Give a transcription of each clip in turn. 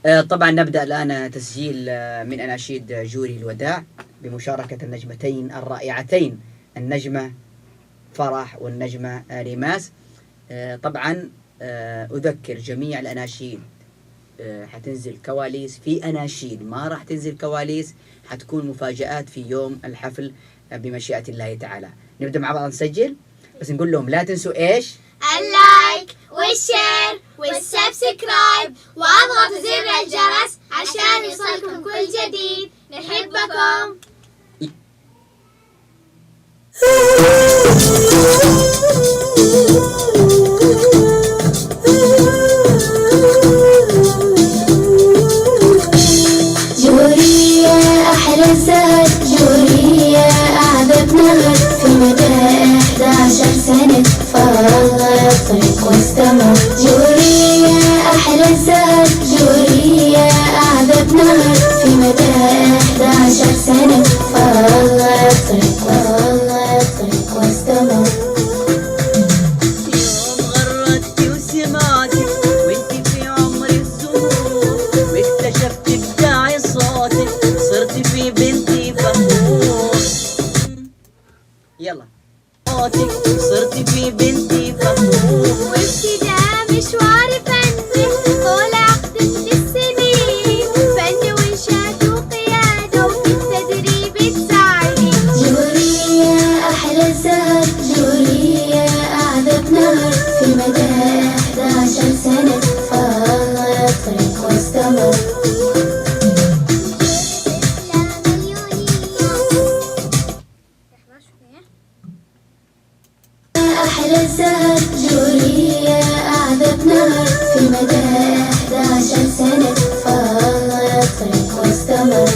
طبعا نبدأ الآن تسجيل من أناشيد جوري الوداع بمشاركة النجمتين الرائعتين، النجمة فرح والنجمة ريماس. طبعا أذكر جميع الأناشيد حتنزل كواليس، في أناشيد ما راح تنزل كواليس، حتكون مفاجآت في يوم الحفل بمشيئة الله تعالى. نبدأ مع بعض نسجل، بس نقول لهم لا تنسوا إيش؟ اللايك والشير والسبسكرايب واضغطوا زر الجرس عشان يوصلكم كل جديد. نحبكم. جوري يا أحلى الزهر، جوري يا أعذب نهر، في مدى 11 سنة فرغ الطريق واستمر. جوري يا أحلى الزهر، جوري يا أعذب نهر، في مدى 11 سنة فرغ الطريق واستمر. يوم غردتي وسمعتك وانتي في عمر الزهور، واكتشفت ابداعي صوتك، صرتي في بنتي فخور. يلا صوتك صرتي في بنتي فخور. وابتداء مشوار فني طول عقدك للسنين، فن وإنشاد وقيادة وفي التدريب تساعدين. جوري يا أحلى الزهر، جوري يا أعذب نهر، في مدى 11 سنة فرغ الطريق واستمر. أحلى الزهر، جوري يا أعذب نهر، في مدى 11 سنة فرغ الطريق واستمر.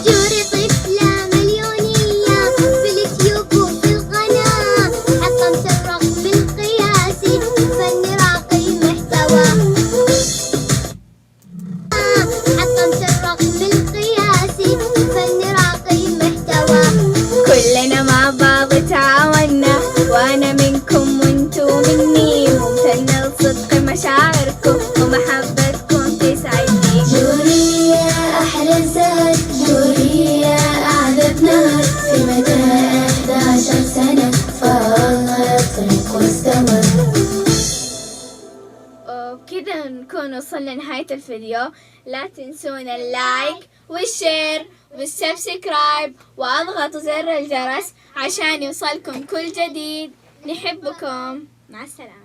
جوري طفلة مليونية في اليوتيوب وفي القناة، حطمت الرقم القياسي فن راقي محتوى. حطمت الرقم القياسي فن راقي محتوى. كلنا مع بعض تعاوننا، وانا منكم وانتو مني، ممتنة لصدق مشاعركم ومحبتكم تسعدني. جوري يا أحلى الزهر، جوري يا أعذب نهر، في مدى 11 سنة فرغ الطريق واستمر. وبكذا نكون وصلنا لنهاية الفيديو. لا تنسون اللايك والشير والسبسكرايب واضغطوا زر الجرس عشان يوصلكم كل جديد. نحبكم. مع السلامة.